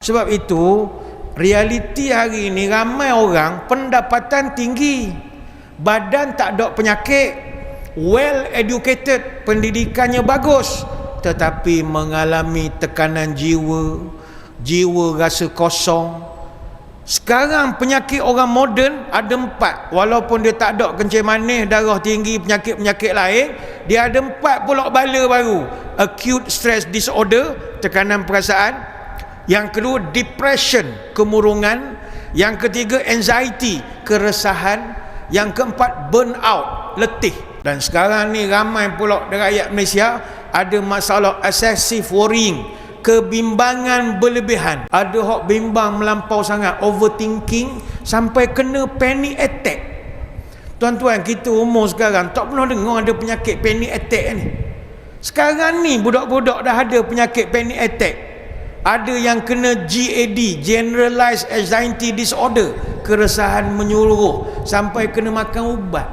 Sebab itu, realiti hari ini ramai orang pendapatan tinggi, badan tak ada penyakit, well educated, pendidikannya bagus, tetapi mengalami tekanan jiwa, jiwa rasa kosong. Sekarang penyakit orang moden ada 4, walaupun dia tak ada kencing manis, darah tinggi, penyakit-penyakit lain, dia ada 4 pula bala baru. Acute stress disorder, tekanan perasaan. Yang kedua, depression, kemurungan. Yang ketiga, anxiety, keresahan. Yang keempat, burnout, letih. Dan sekarang ni ramai pula rakyat Malaysia ada masalah excessive worrying, kebimbangan berlebihan. Ada hok bimbang melampau sangat, overthinking, sampai kena panic attack. Tuan-tuan, kita umur sekarang tak pernah dengar ada penyakit panic attack ni. Sekarang ni budak-budak dah ada penyakit panic attack. Ada yang kena GAD, Generalized Anxiety Disorder, keresahan menyeluruh, sampai kena makan ubat.